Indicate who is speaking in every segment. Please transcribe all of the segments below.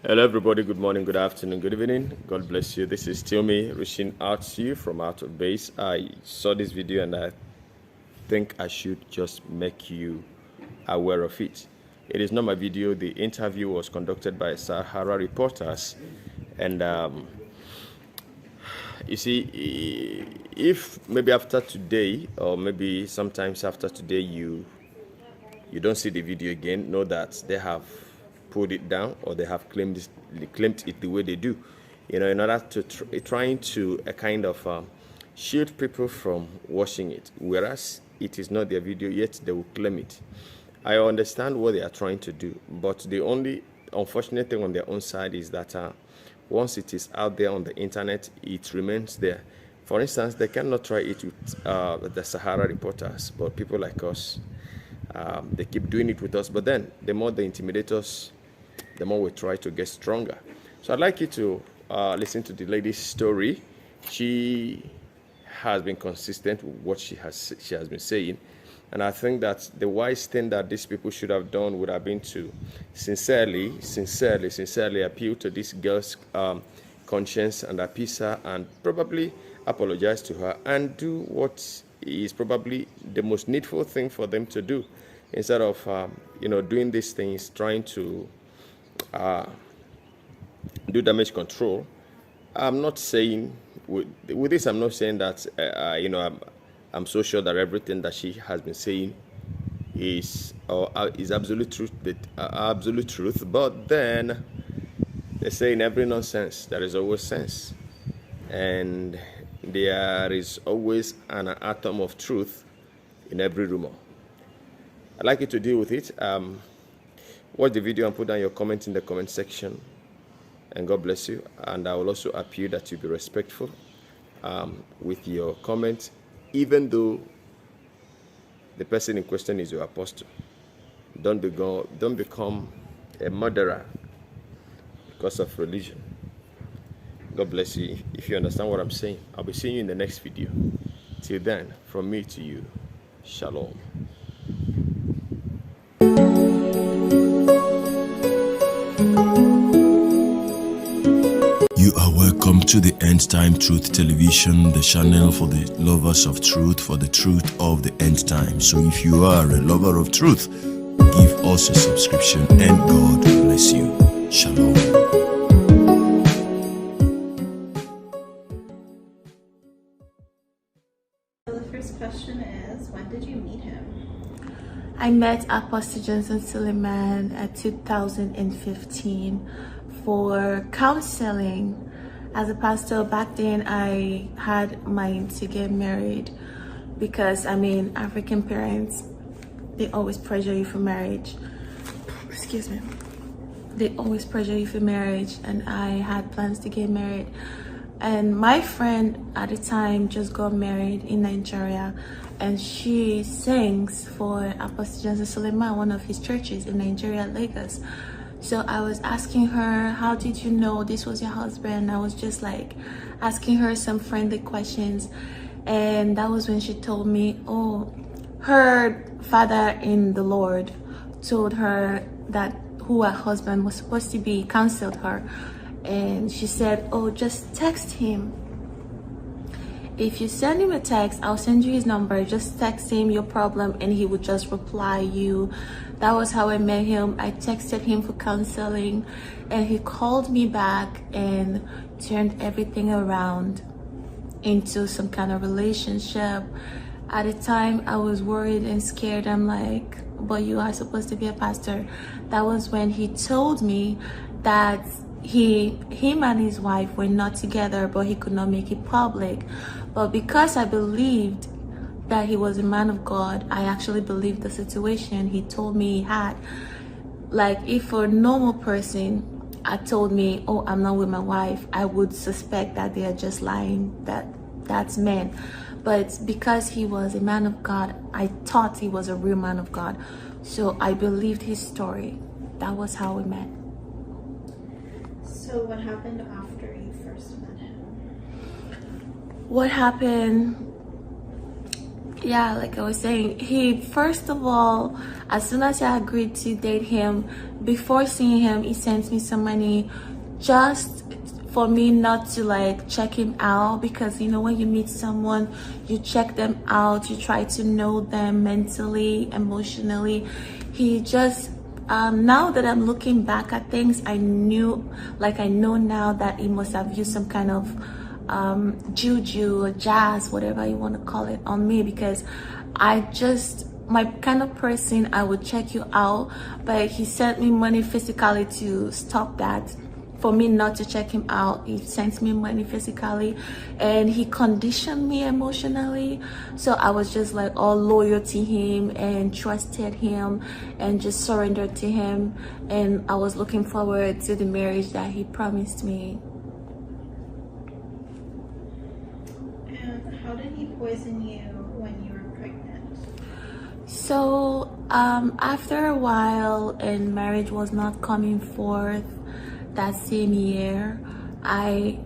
Speaker 1: Hello, everybody. Good morning, good afternoon, good evening. God bless you. This is still me reaching out to you from out of base. I saw this video and I think I should just make you aware of it. It is not my video. The interview was conducted by Sahara reporters, and you see, if maybe after today or maybe sometimes after today you don't see the video again, know that they have pulled it down or they have claimed it the way they do, in order to trying to kind of shield people from watching it, whereas it is not their video, yet they will claim it. I understand what they are trying to do, but the only unfortunate thing on their own side is that once it is out there on the internet, it remains there. For instance, they cannot try it with the Sahara reporters, but people like us, they keep doing it with us. But then the more they intimidate us, the more we try to get stronger. So I'd like you to listen to the lady's story. She has been consistent with what she has been saying, and I think that the wise thing that these people should have done would have been to sincerely appeal to this girl's conscience and appease her, and probably apologize to her and do what is probably the most needful thing for them to do, instead of doing these things, trying to do damage control. I'm not saying with this, I'm not saying that I'm so sure that everything that she has been saying is absolute truth, but then they say in every nonsense there is always sense, and there is always an atom of truth in every rumor. I'd like you to deal with it. Watch the video and put down your comment in the comment section, and God bless you. And I will also appeal that you be respectful with your comment, even though the person in question is your apostle. Don't become a murderer because of religion. God bless you. If you understand what I'm saying, I'll be seeing you in the next video. Till then, from me to you, shalom.
Speaker 2: You are welcome to the End Time Truth Television, the channel for the lovers of truth, for the truth of the end time. So if you are a lover of truth, give us a subscription, and God bless you. Shalom.
Speaker 3: The first question is, when did you meet him?
Speaker 4: I met Apostle Johnson Suleman at 2015 for counseling. As a pastor back then, I had mind to get married because African parents, they always pressure you for marriage. Excuse me. They always pressure you for marriage, and I had plans to get married. And my friend at the time just got married in Nigeria, and she sings for Apostle Johnson Suleman, one of his churches in Nigeria, Lagos. So I was asking her, how did you know this was your husband? I was just like asking her some friendly questions, and that was when she told me, oh, her father in the Lord told her that who her husband was supposed to be, counseled her, and she said, oh, just text him. If you send him a text, I'll send you his number. Just text him your problem and he would just reply you. That was how I met him. I texted him for counseling, and he called me back and turned everything around into some kind of relationship. At the time, I was worried and scared. I'm like, but you are supposed to be a pastor. That was when he told me that him and his wife were not together, but he could not make it public. But because I believed that he was a man of God, I actually believed the situation he told me he had. Like, if a normal person had told me, oh, I'm not with my wife, I would suspect that they are just lying, that's men. But because he was a man of God, I thought he was a real man of God. So I believed his story. That was how we met.
Speaker 3: So what happened after you first met him?
Speaker 4: What happened? Yeah, like I was saying, he first of all, as soon as I agreed to date him, before seeing him, he sent me some money just for me not to like check him out, because you know, when you meet someone, you check them out, you try to know them mentally, emotionally. He just now that I'm looking back at things, I know now that he must have used some kind of juju or jazz, whatever you want to call it, on me, because my kind of person, I would check you out, but he sent me money physically to stop that, for me not to check him out. He sent me money physically, and he conditioned me emotionally. So I was just like all loyal to him and trusted him and just surrendered to him, and I was looking forward to the marriage that he promised me.
Speaker 3: And how did he poison you when you were pregnant?
Speaker 4: So after a while and marriage was not coming forth that same year, I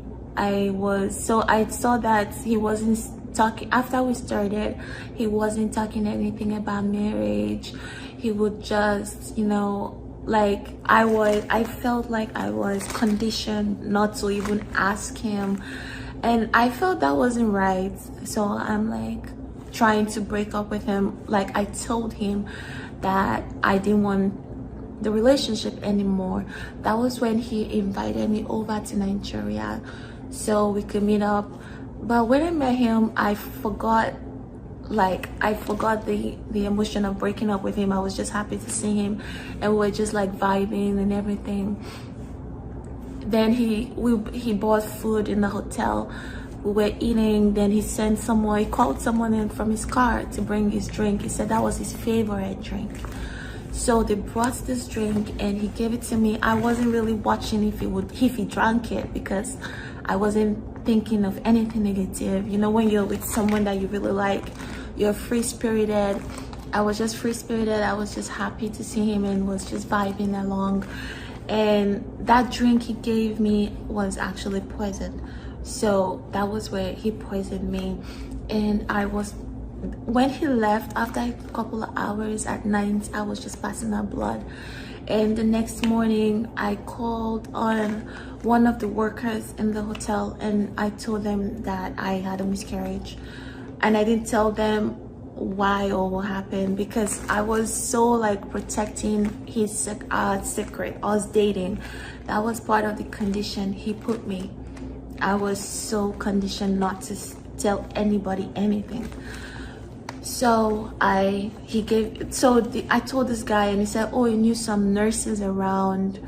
Speaker 4: saw that he wasn't talking. After we started, he wasn't talking anything about marriage. He would just, you know, like I felt like I was conditioned not to even ask him, and I felt that wasn't right. So I'm like trying to break up with him. Like I told him that I didn't want the relationship anymore. That was when he invited me over to Nigeria so we could meet up. But when I met him, I forgot the emotion of breaking up with him. I was just happy to see him, and we were just like vibing and everything. Then he bought food in the hotel. We were eating, then he called someone in from his car to bring his drink. He said that was his favorite drink. So they brought this drink and he gave it to me. I wasn't really watching if he drank it, because I wasn't thinking of anything negative. You know, when you're with someone that you really like, you're free-spirited. I was just free-spirited. I was just happy to see him and was just vibing along. And that drink he gave me was actually poison. So that was where he poisoned me. And when he left, after a couple of hours at night, I was just passing out blood. And the next morning, I called on one of the workers in the hotel, and I told them that I had a miscarriage. And I didn't tell them why or what happened, because I was so like protecting his secret. Us dating, that was part of the condition he put me. I was so conditioned not to tell anybody anything. So I told this guy, and he said, oh, he knew some nurses around.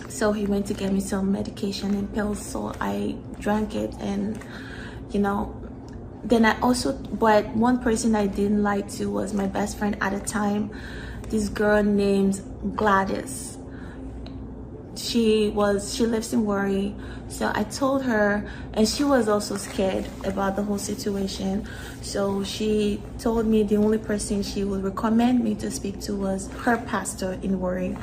Speaker 4: So he went to get me some medication and pills. So I drank it, and you know, then but one person I didn't like to was my best friend at the time, this girl named Gladys. She lives in Warri. So I told her, and she was also scared about the whole situation. So she told me the only person she would recommend me to speak to was her pastor in Warri.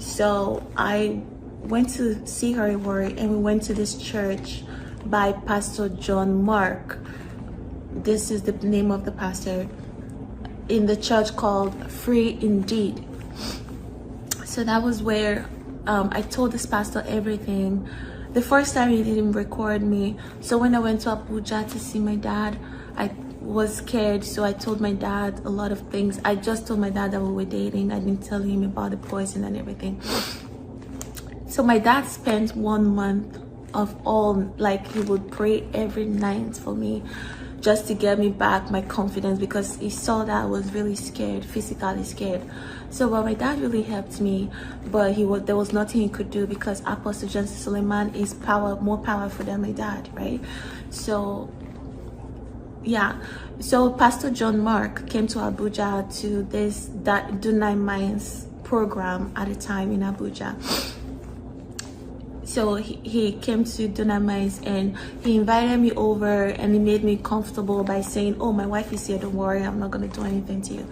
Speaker 4: So I went to see her in Warri, and we went to this church by Pastor John Mark. This is the name of the pastor in the church, called Free Indeed. So that was where I told this pastor everything. The first time he didn't record me. So when I went to Abuja to see my dad, I was scared. So I told my dad a lot of things. I just told my dad that we were dating. I didn't tell him about the poison and everything. So my dad spent 1 month of all, like he would pray every night for me, just to get me back my confidence, because he saw that I was really scared, physically scared. So my dad really helped me, but there was nothing he could do, because Apostle John Suleman is more powerful than my dad, right? So yeah, so Pastor John Mark came to Abuja to that Dunai Mines program at the time in Abuja. So he came to Dunai Mines, and he invited me over, and he made me comfortable by saying, oh, my wife is here, don't worry, I'm not going to do anything to you.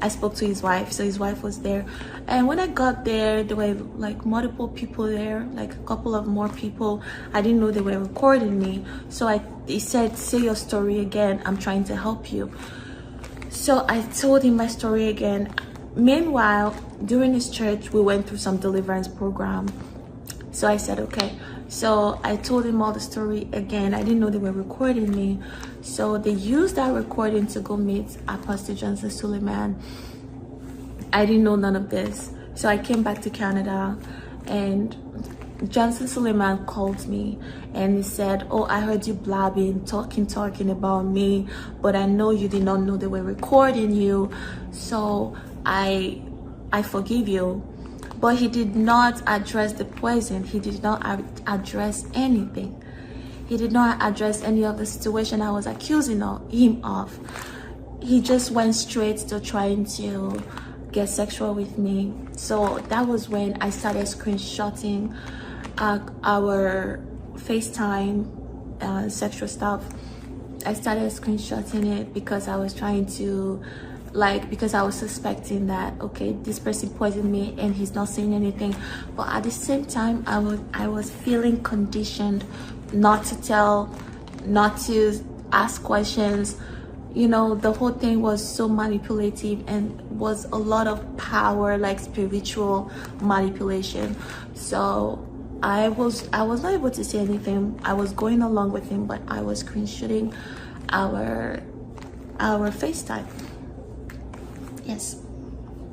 Speaker 4: I spoke to his wife, so his wife was there. And when I got there, there were like multiple people there, like a couple of more people. I didn't know they were recording me. So he said, say your story again, I'm trying to help you. So I told him my story again. Meanwhile, during his church, we went through some deliverance program. So I said, okay. So I told him all the story again. I didn't know they were recording me. So they used that recording to go meet Apostle Johnson Suleman. I didn't know none of this. So I came back to Canada, and Johnson Suleman called me and he said, oh, I heard you blabbing, talking about me, but I know you did not know they were recording you. So I forgive you. But he did not address the poison. He did not address anything. He did not address any of the situation I was accusing him of. He just went straight to trying to get sexual with me. So that was when I started screenshotting our FaceTime sexual stuff. I started screenshotting it because I was trying to, because I was suspecting that, okay, this person poisoned me and he's not saying anything. But at the same time, I was feeling conditioned not to tell, not to ask questions. You know, the whole thing was so manipulative and was a lot of power, like spiritual manipulation. So I was not able to say anything. I was going along with him, but I was screenshotting our FaceTime. Yes.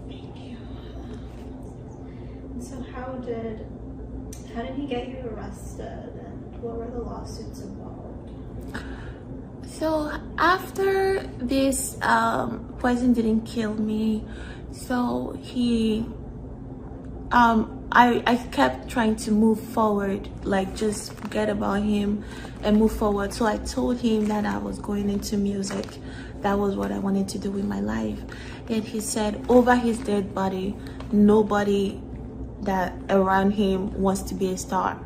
Speaker 3: Thank you. So how did he get you arrested, and what were the lawsuits involved?
Speaker 4: So after this poison didn't kill me, so I kept trying to move forward, like just forget about him and move forward. So I told him that I was going into music. That was what I wanted to do with my life. And he said, over his dead body, nobody that around him wants to be a star.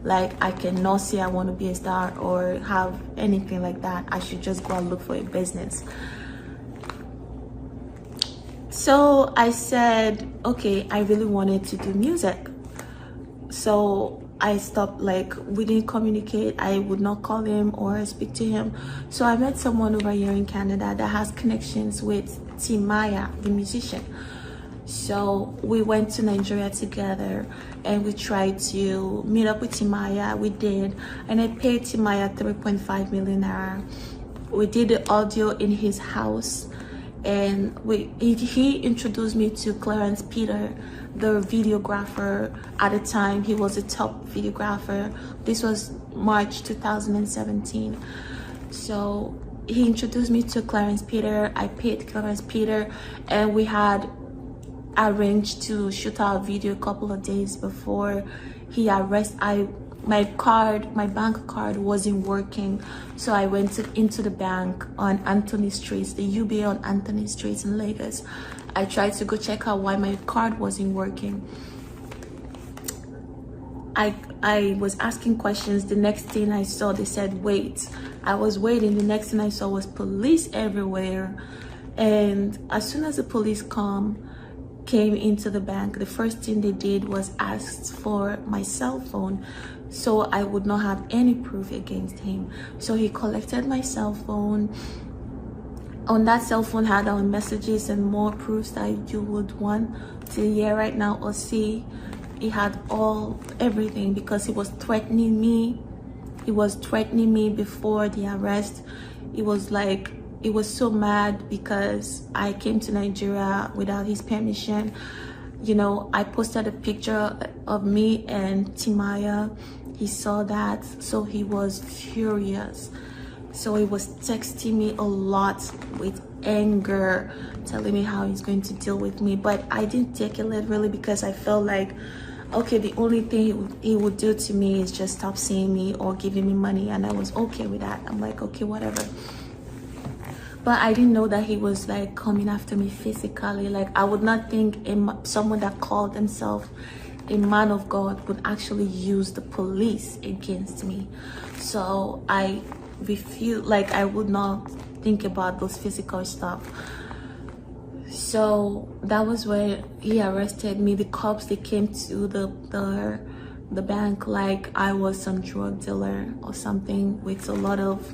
Speaker 4: Like, I cannot say I want to be a star or have anything like that. I should just go and look for a business. So I said, okay, I really wanted to do music. So I stopped, we didn't communicate. I would not call him or speak to him. So I met someone over here in Canada that has connections with Timaya, the musician. So we went to Nigeria together and we tried to meet up with Timaya. We did, and I paid Timaya 3.5 million naira. We did the audio in his house, and he introduced me to Clarence Peter, the videographer. At the time, he was a top videographer. This was March 2017. So he introduced me to Clarence Peter. I paid Clarence Peter, and we had arranged to shoot our video a couple of days before he arrested. My bank card wasn't working, so I went into the bank on Anthony Street, the UBA on Anthony Street in Lagos. I tried to go check out why my card wasn't working. I was asking questions. The next thing I saw, they said wait. I was waiting. The next thing I saw was police everywhere, and as soon as the police came into the bank, the first thing they did was ask for my cell phone, so I would not have any proof against him. So he collected my cell phone. On that cell phone had our messages and more proofs that you would want to hear right now or see. He had everything, because he was threatening me. He was threatening me before the arrest. It was he was so mad because I came to Nigeria without his permission. You know, I posted a picture of me and Timaya. He saw that, so he was furious. So he was texting me a lot with anger, telling me how he's going to deal with me. But I didn't take it literally, because I felt like, okay, the only thing he would do to me is just stop seeing me or giving me money, and I was okay with that. I'm like, okay, whatever. But I didn't know that he was coming after me physically. I would not think someone that called himself a man of God would actually use the police against me. So I refuse, I would not think about those physical stuff. So that was when he arrested me. The cops, they came to the bank like I was some drug dealer or something, with a lot of,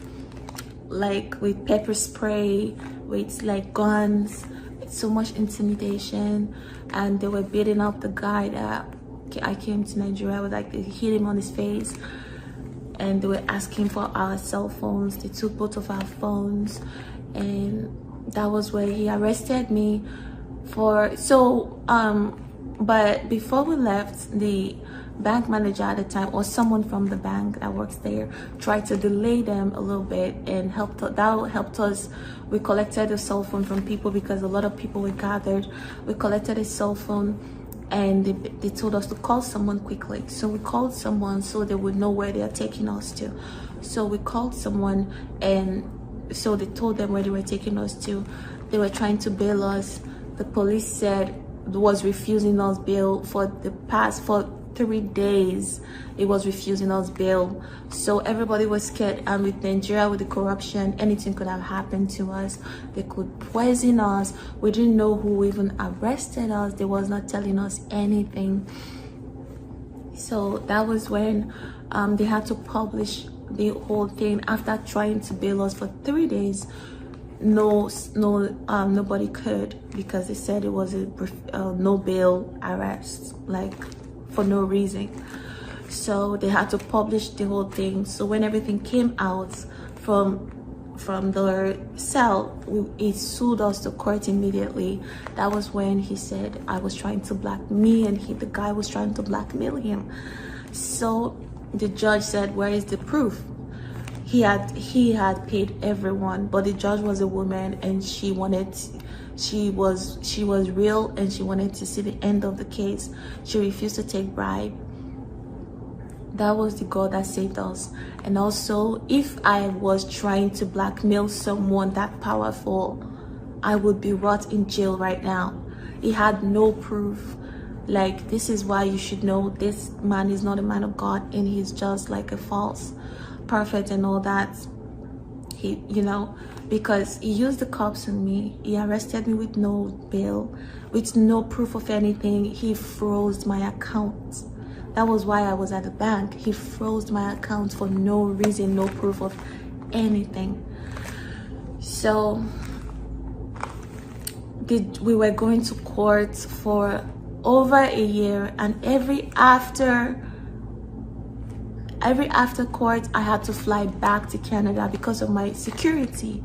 Speaker 4: like, with pepper spray, with like guns, with so much intimidation. And they were beating up the guy that I came to Nigeria with. Like, they hit him on his face, and they were asking for our cell phones. They took both of our phones, and that was where he arrested me for. So but before we left, the bank manager at the time, or someone from the bank that works there, tried to delay them a little bit, and that helped us. We collected a cell phone from people because a lot of people were gathered. We collected a cell phone, and they told us to call someone quickly. So we called someone so they would know where they are taking us to. So we called someone, and so they told them where they were taking us to. They were trying to bail us. The police said was refusing us bail for 3 days. It was refusing us bail. So everybody was scared, and with Nigeria, with the corruption, anything could have happened to us. They could poison us. We didn't know who even arrested us. They was not telling us anything. So that was when they had to publish the whole thing. After trying to bail us for 3 days, nobody could, because they said it was a no bail arrest, like for no reason. So they had to publish the whole thing. So when everything came out from the cell, he sued us to court immediately. That was when he said I was trying to me and the guy was trying to blackmail him. So the judge said, where is the proof? He had paid everyone, but the judge was a woman, and she was real, and she wanted to see the end of the case. She refused to take bribe. That was the God that saved us. And also, if I was trying to blackmail someone that powerful, I would be rot in jail right now. He had no proof. Like, this is why you should know this man is not a man of God, and he's just like a false prophet and all that. He, because he used the cops on me. He arrested me with no bail, with no proof of anything. He froze my account. That was why I was at the bank. He froze my account for no reason, no proof of anything. So we were going to court for over a year, and every after court, I had to fly back to Canada because of my security.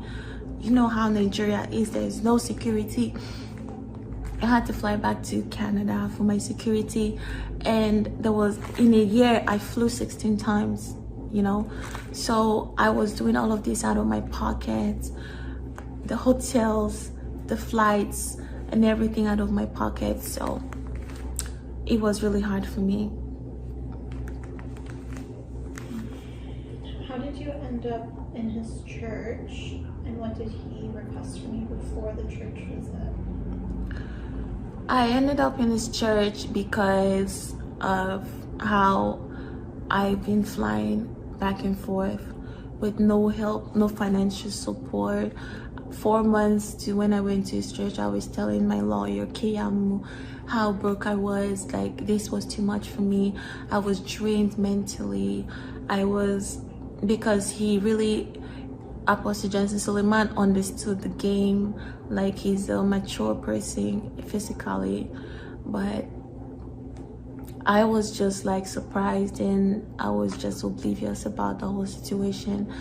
Speaker 4: You know how Nigeria is, there's no security. I had to fly back to Canada for my security, and in a year I flew 16 times, so I was doing all of this out of my pocket, the hotels, the flights, and everything out of my pocket. So it was really hard for me.
Speaker 3: How did you end up in his church, and what did he request from you before the church visit?
Speaker 4: I ended up in his church because of how I've been flying back and forth with no help, no financial support. 4 months to when I went to his church, I was telling my lawyer, Kiamu, how broke I was. Like, this was too much for me. I was drained mentally. Because he really, Apostle Johnson Suleman, understood the game. Like, he's a mature person physically, but I was just like surprised, and I was just oblivious about the whole situation.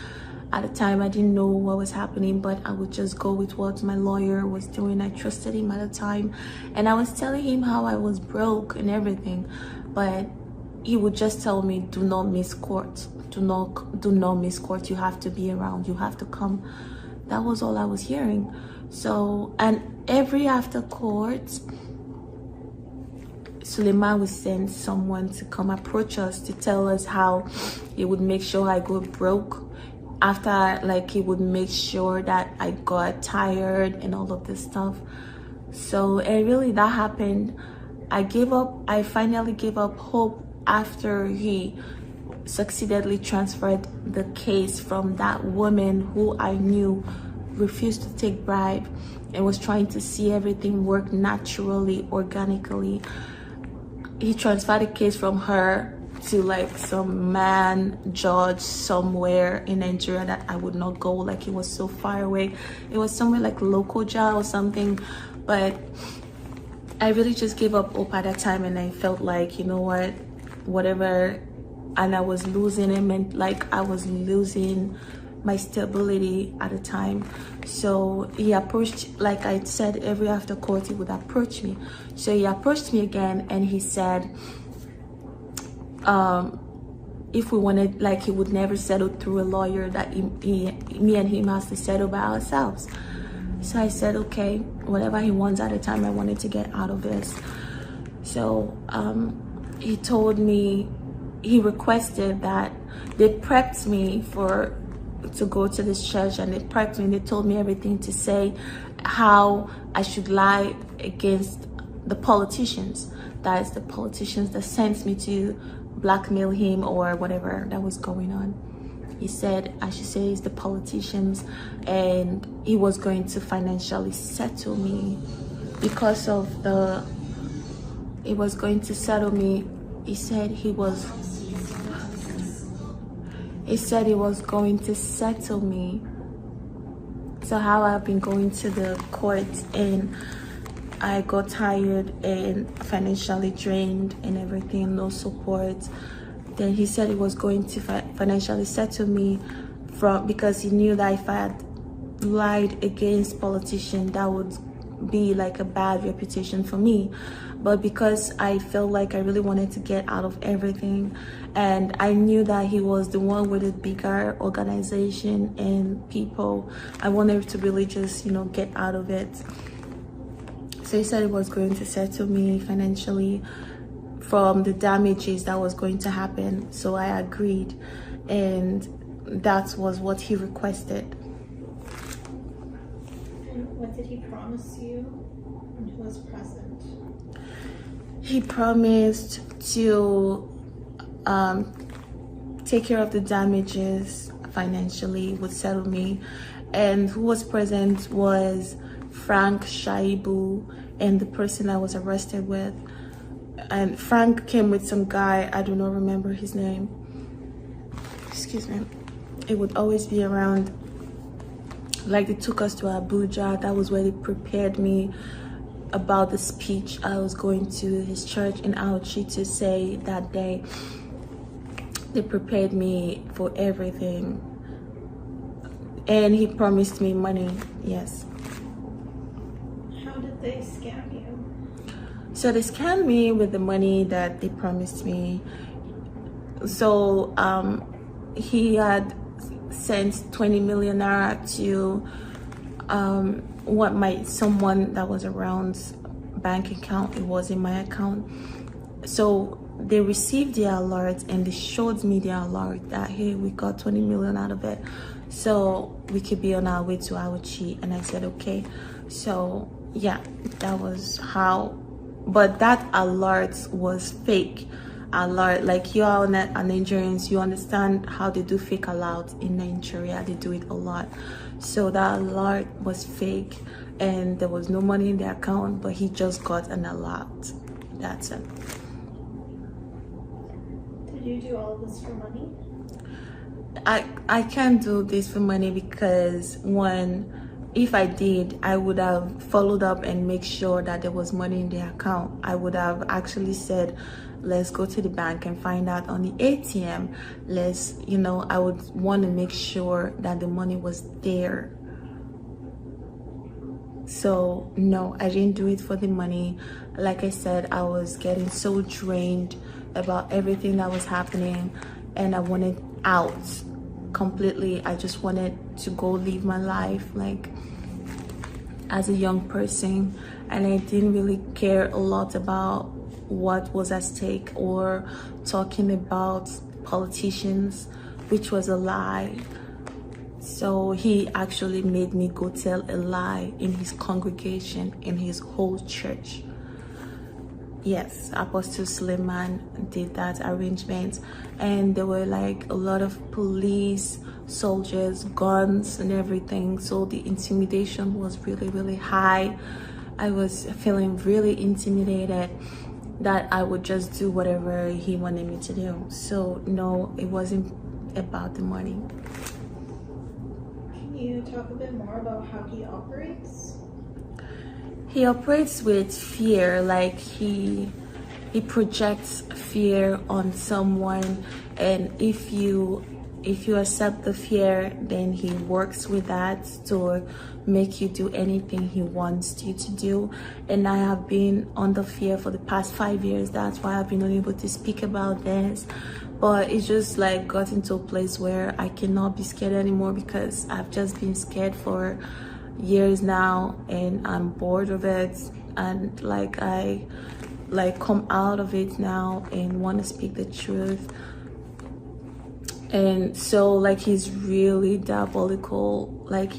Speaker 4: At the time, I didn't know what was happening, but I would just go with what my lawyer was doing. I trusted him at the time, and I was telling him how I was broke and everything, but he would just tell me, do not miss court. Do not miss court. You have to be around. You have to come. That was all I was hearing. So, and every after court, Suleman would send someone to come approach us to tell us how he would make sure I go broke. After, like, he would make sure that I got tired and all of this stuff. So, and really that happened. I finally gave up hope after he succeedingly transferred the case from that woman who I knew refused to take bribe and was trying to see everything work naturally, organically. He transferred the case from her to like some man judge somewhere in Nigeria that I would not go, like it was so far away. It was somewhere like local jail or something. But I really just gave up hope at that time, and I felt like, you know what, whatever. And I was losing, it meant like I was losing my stability at the time. So he approached, like I said, every after court he would approach me. So he approached me again, and he said if we wanted, like, he would never settle through a lawyer, that me and him has to settle by ourselves. So I said, okay, whatever he wants at the time, I wanted to get out of this. So he told me, he requested that they prepped me to go to this church, and they prepped me and they told me everything to say how I should lie against the politicians. That is the politicians that sent me to blackmail him or whatever that was going on. He said I should say it's the politicians, and he was going to financially settle me because of the, he was going to settle me. He said he was going to settle me. So how I've been going to the court, and I got tired and financially drained and everything, no support. Then he said he was going to financially settle me because he knew that if I had lied against politicians, that would be like a bad reputation for me. But because I felt like I really wanted to get out of everything, and I knew that he was the one with a bigger organization and people, I wanted to really just, you know, get out of it. So he said he was going to settle me financially from the damages that was going to happen. So I agreed, and that was what he requested.
Speaker 3: And what did he promise you, and who was present?
Speaker 4: He promised to take care of the damages financially, would settle me. And who was present was Frank Shaibu and the person I was arrested with. And Frank came with some guy, I do not remember his name. Excuse me. It would always be around, like they took us to Abuja. That was where they prepared me about the speech I was going to his church in Auchi to say that day. They prepared me for everything. And he promised me money, yes.
Speaker 3: How did they scam you?
Speaker 4: So they scammed me with the money that they promised me. So he had sent 20 million naira to someone that was around bank account. It was in my account. So they received the alert, and they showed me the alert that, hey, we got 20 million out of it, so we could be on our way to Auchi. And I said okay. So yeah, that was how. But that alert was fake alert. Like, you are Nigerians, you understand how they do fake alerts in Nigeria. They do it a lot. So that alert was fake, and there was no money in the account, but he just got an alert. That's it.
Speaker 3: Did you do all of this for money?
Speaker 4: I can't do this for money because, one, if I did, I would have followed up and make sure that there was money in the account. I would have actually said, let's go to the bank and find out on the ATM. I would want to make sure that the money was there. So no, I didn't do it for the money. Like I said, I was getting so drained about everything that was happening, and I wanted out completely. I just wanted to go live my life like as a young person, and I didn't really care a lot about what was at stake or talking about politicians, which was a lie. So he actually made me go tell a lie in his congregation, in his whole church. Yes, Apostle Suleman did that arrangement, and there were like a lot of police, soldiers, guns and everything, so the intimidation was really, really high. I was feeling really intimidated that I would just do whatever he wanted me to do. So no, it wasn't about the money.
Speaker 3: Can you talk a bit more about how he operates?
Speaker 4: He operates with fear, like he projects fear on someone, and if you accept the fear, then he works with that to make you do anything he wants you to do. And I have been under fear for the past 5 years. That's why I've been unable to speak about this. But it's just like got into a place where I cannot be scared anymore, because I've just been scared for years now, and I'm bored of it, and like I come out of it now and want to speak the truth. And so like he's really diabolical. Like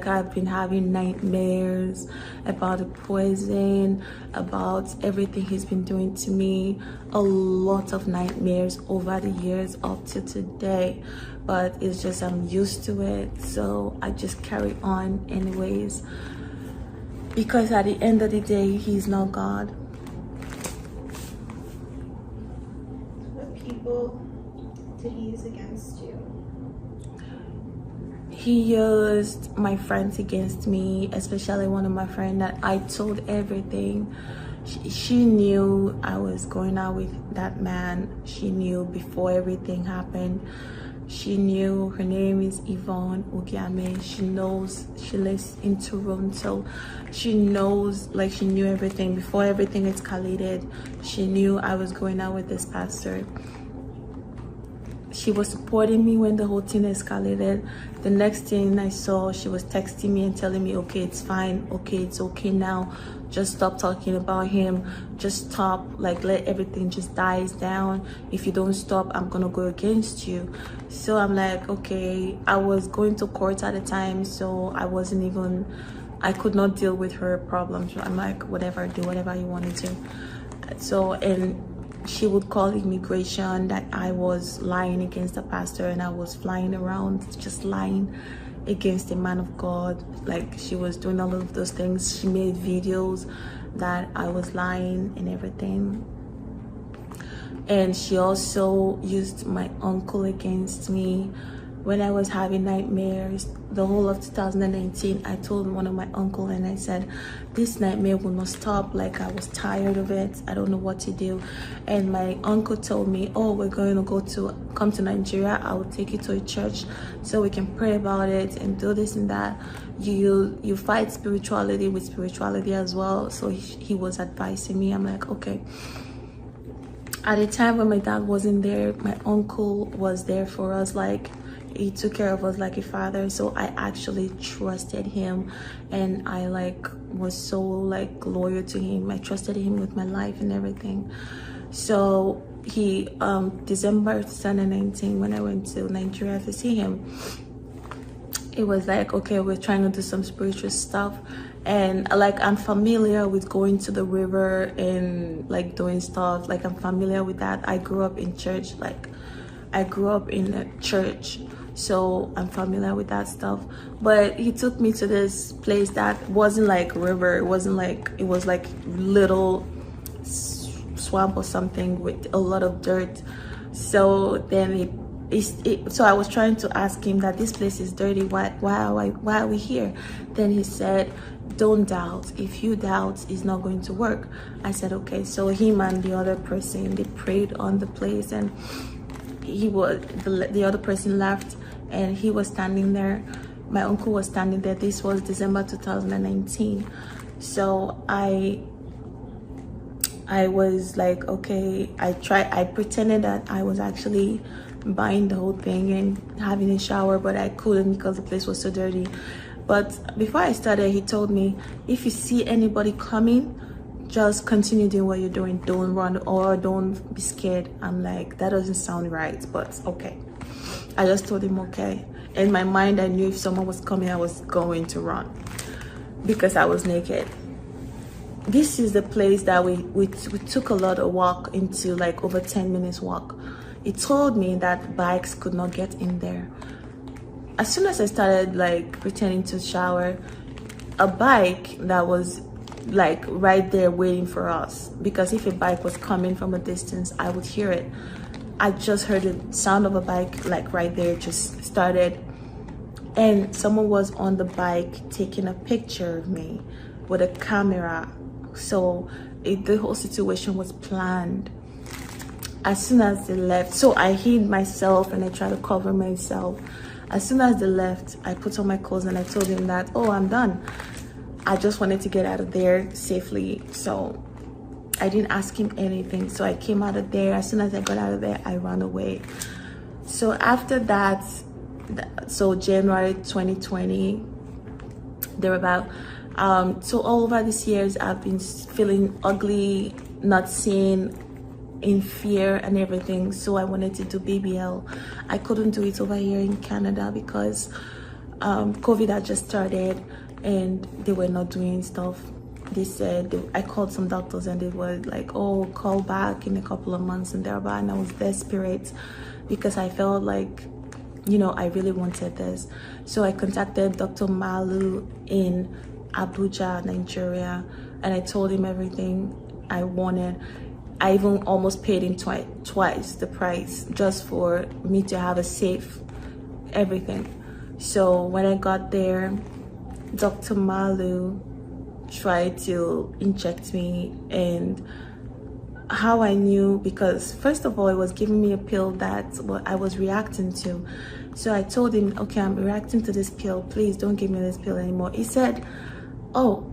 Speaker 4: I've been having nightmares about the poison, about everything he's been doing to me. A lot of nightmares over the years up to today, but it's just I'm used to it, so I just carry on anyways, because at the end of the day, he's not God.
Speaker 3: What people did he use against you?
Speaker 4: He used my friends against me, especially one of my friends that I told everything. She knew I was going out with that man. She knew before everything happened. She knew. Her name is Yvonne Ogiame. She knows. She lives in Toronto. She knows, like she knew everything before everything escalated. She knew I was going out with this pastor. She was supporting me when the whole thing escalated. The next thing I saw, she was texting me and telling me, okay, it's fine, okay, it's okay now, just stop talking about him, just stop, like let everything just dies down. If you don't stop, I'm gonna go against you. So I'm like, okay. I was going to court at the time, so I could not deal with her problems. I'm like, whatever, do whatever you want to do. So, and she would call immigration that I was lying against the pastor, and I was flying around just lying against the man of God. Like she was doing all of those things. She made videos that I was lying and everything. And she also used my uncle against me. When I was having nightmares the whole of 2019, I told one of my uncle, and I said, this nightmare will not stop. Like I was tired of it. I don't know what to do. And my uncle told me, oh, we're going to come to Nigeria. I will take you to a church so we can pray about it and do this and that. You fight spirituality with spirituality as well. So he was advising me. I'm like, okay. At the time when my dad wasn't there, my uncle was there for us. Like he took care of us like a father. So I actually trusted him, and I like was so like loyal to him. I trusted him with my life and everything. So he December 2019, when I went to Nigeria to see him, it was like, okay, we're trying to do some spiritual stuff. And like I'm familiar with going to the river and like doing stuff. Like I'm familiar with that. I grew up in church. Like I grew up in a church, so I'm familiar with that stuff. But he took me to this place that wasn't like river. It wasn't like, it was like little swamp or something with a lot of dirt. So then so I was trying to ask him that this place is dirty. Why are we here? Then he said, don't doubt. If you doubt, it's not going to work. I said, okay. So him and the other person, they prayed on the place, and the other person left, and he was standing there. My uncle was standing there. This was December 2019. So I was like, okay. I pretended that I was actually buying the whole thing and having a shower, but I couldn't because the place was so dirty. But before I started, he told me, if you see anybody coming, just continue doing what you're doing. Don't run or don't be scared. I'm like, that doesn't sound right, but okay. I just told him, okay. In my mind, I knew if someone was coming, I was going to run because I was naked. this is the place that we took a lot of walk into, like over 10 minutes walk. He told me that bikes could not get in there. As soon as I started like pretending to shower, a bike that was like right there waiting for us, because if a bike was coming from a distance, I would hear it. I just heard the sound of a bike like right there, just started, and someone was on the bike taking a picture of me with a camera. So the whole situation was planned. As soon as they left, so I hid myself and I tried to cover myself. As soon as they left, I put on my clothes and I told him that, oh, I'm done. I just wanted to get out of there safely. So I didn't ask him anything. So I came out of there. As soon as I got out of there, I ran away. So after that, so January 2020, there were about, so all over these years, I've been feeling ugly, not seen, in fear and everything. So I wanted to do BBL. I couldn't do it over here in Canada because COVID had just started and they were not doing stuff. They said, I called some doctors and they were like, oh, call back in a couple of months and thereby. And I was desperate because I felt like, you know, I really wanted this. So I contacted Dr. Malu in Abuja, Nigeria, and I told him everything I wanted. I even almost paid him twice the price just for me to have a safe everything. So when I got there, Dr. Malu tried to inject me, and how I knew, because first of all, it was giving me a pill that I was reacting to. So I told him, okay, I'm reacting to this pill. Please don't give me this pill anymore. He said, oh,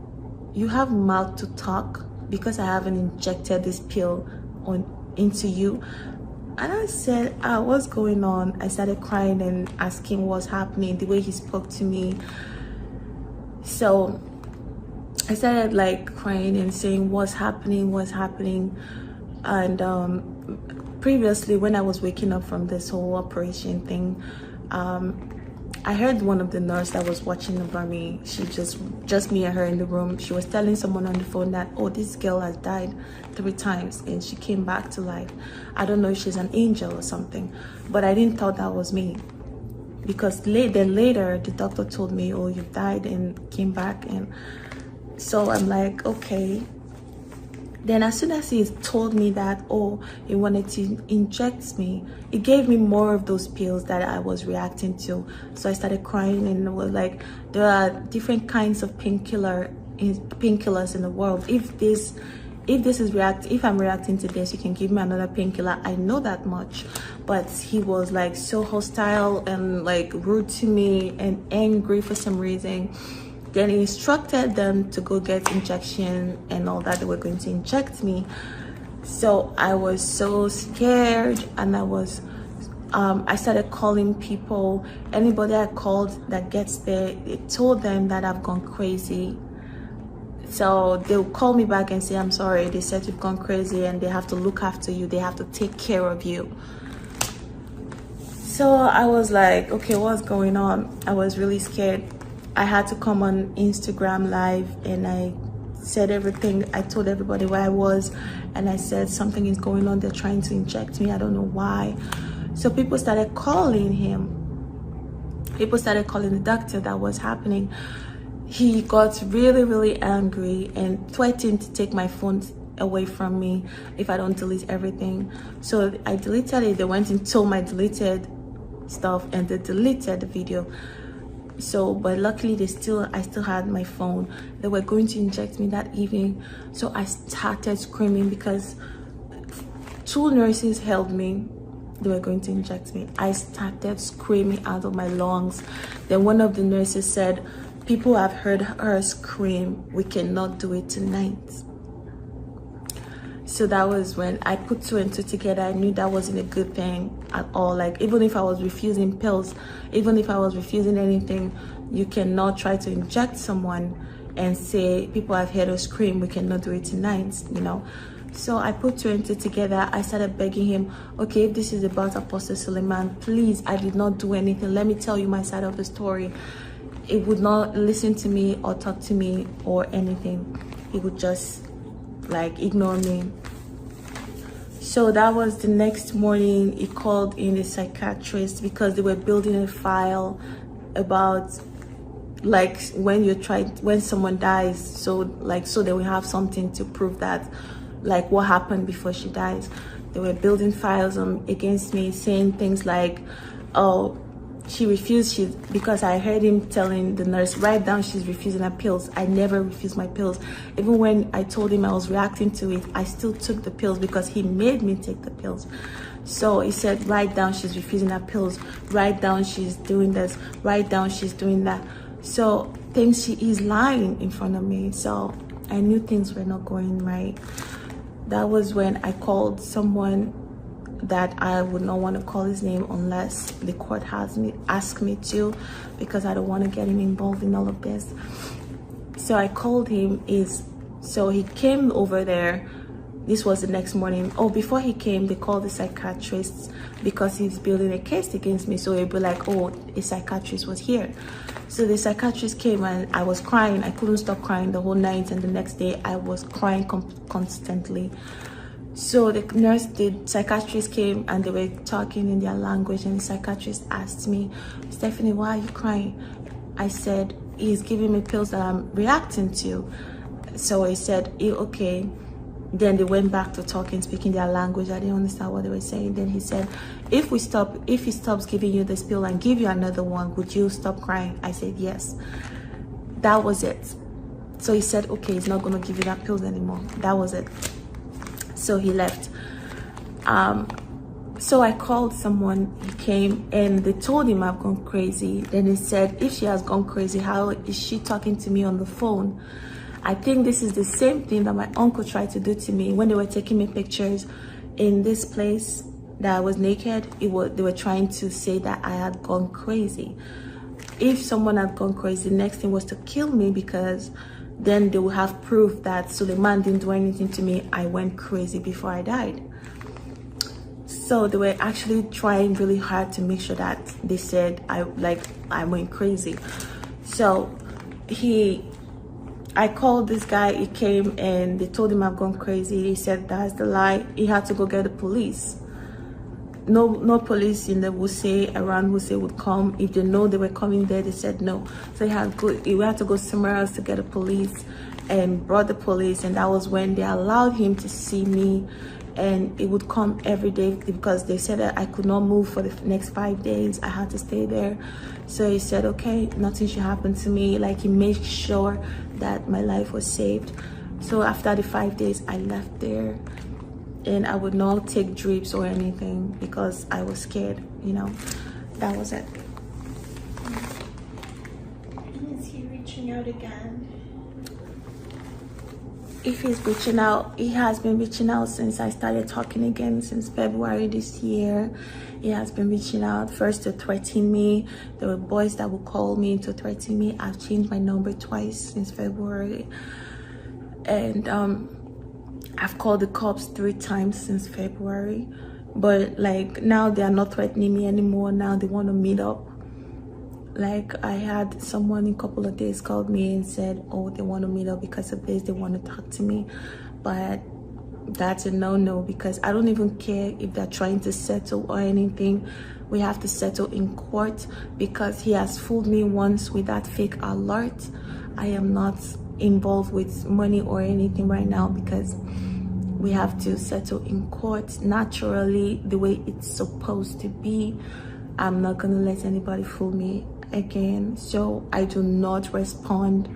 Speaker 4: you have mouth to talk because I haven't injected this pill into you. And I said, what's going on? I started crying and asking what's happening, the way he spoke to me. So I started like crying and saying, what's happening? And previously, when I was waking up from this whole operation thing, I heard one of the nurses that was watching over me. She just me and her in the room. She was telling someone on the phone that, oh, this girl has died 3 times and she came back to life. I don't know if she's an angel or something, but I didn't thought that was me, because later the doctor told me, oh, you died and came back. And so I'm like, okay. Then as soon as he told me that, oh, he wanted to inject me, it gave me more of those pills that I was reacting to. So I started crying, and it was like, there are different kinds of painkillers in the world. If I'm reacting to this, you can give me another painkiller. I know that much. But he was like so hostile and like rude to me and angry for some reason. Then he instructed them to go get injection and all that. They were going to inject me. So I was so scared, and I started calling people. Anybody I called that gets there, it told them that I've gone crazy. So they'll call me back and say, I'm sorry, they said you've gone crazy and they have to look after you, they have to take care of you. So I was like, okay, what's going on? I was really scared. I had to come on Instagram live and I said everything. I told everybody where I was, and I said something is going on. They're trying to inject me. I don't know why. So people started calling him. People started calling the doctor that was happening. He got really, really angry and threatened to take my phone away from me if I don't delete everything. So I deleted it. They went and told my deleted stuff and they deleted the video. So, but luckily I still had my phone. They were going to inject me that evening. So I started screaming because 2 nurses held me. They were going to inject me. I started screaming out of my lungs. Then one of the nurses said, people have heard her scream. We cannot do it tonight. So that was when I put 2 and 2 together. I knew that wasn't a good thing at all. Like, even if I was refusing pills, even if I was refusing anything, you cannot try to inject someone and say, people have heard her scream, we cannot do it tonight, you know. So I put 2 and 2 together. I started begging him, okay, if this is about Apostle Suleman, please, I did not do anything. Let me tell you my side of the story. He would not listen to me or talk to me or anything. He would just like ignore me. So that was the next morning. He called in a psychiatrist because they were building a file about like when someone dies, so they will have something to prove that like what happened before she dies. They were building files against me, saying things like, oh, she refused, because I heard him telling the nurse, write down she's refusing her pills. I never refused my pills. Even when I told him I was reacting to it, I still took the pills because he made me take the pills. So he said, write down she's refusing her pills, write down she's doing this, write down she's doing that. So he's lying in front of me. So I knew things were not going right. That was when I called someone that I would not want to call his name unless the court asked me to, because I don't want to get him involved in all of this. So I called him. So he came over there. This was the next morning. Oh, before he came, they called the psychiatrist because he's building a case against me. So he'd be like, oh, a psychiatrist was here. So the psychiatrist came and I was crying. I couldn't stop crying the whole night, and the next day I was crying constantly. So the psychiatrist came and they were talking in their language, and the psychiatrist asked me, Stephanie, why are you crying? I said, he's giving me pills that I'm reacting to. So he said, okay. Then they went back to talking, speaking their language. I didn't understand what they were saying. Then he said, if he stops giving you this pill and give you another one, would you stop crying? I said, yes. That was it. So he said, okay, he's not going to give you that pill anymore. That was it. So he left. So I called someone. He came and they told him I've gone crazy. Then he said, if she has gone crazy, how is she talking to me on the phone? I think this is the same thing that my uncle tried to do to me when they were taking me pictures in this place that I was naked. They were trying to say that I had gone crazy. If someone had gone crazy, the next thing was to kill me, because then they will have proof that Suleman didn't do anything to me. I went crazy before I died. So they were actually trying really hard to make sure that they said I went crazy. So I called this guy. He came and they told him I've gone crazy. He said that's the lie. He had to go get the police. No police in the Wuse, around Wuse, would come. If they know they were coming there, they said no. So we had to go somewhere else to get the police, and brought the police. And that was when they allowed him to see me, and it would come every day, because they said that I could not move for the next 5 days. I had to stay there. So he said, okay, nothing should happen to me. Like, he made sure that my life was saved. So after the 5 days, I left there, and I would not take drips or anything because I was scared, That was it.
Speaker 3: And is he reaching out again?
Speaker 4: If he's reaching out, he has been reaching out since I started talking again, since February this year. He has been reaching out, first to threaten me. There were boys that would call me to threaten me. I've changed my number twice since February. And I've called the cops 3 times since February. But like, now they are not threatening me anymore. Now they want to meet up. Like, I had someone in a couple of days called me and said, oh, they want to meet up because of this. They want to talk to me. But that's a no-no, because I don't even care if they're trying to settle or anything. We have to settle in court, because he has fooled me once with that fake alert. I am not involved with money or anything right now, because we have to settle in court naturally, the way it's supposed to be. I'm not gonna let anybody fool me again. So I do not respond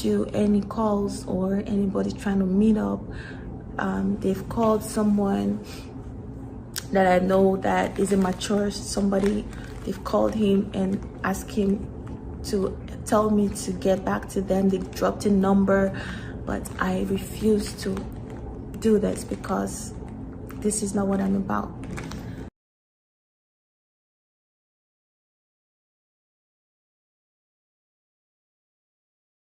Speaker 4: to any calls or anybody trying to meet up. They've called someone that I know that is a mature somebody. They've called him and asked him to tell me to get back to them. They've dropped a number, but I refuse to do this, because this is not what I'm about.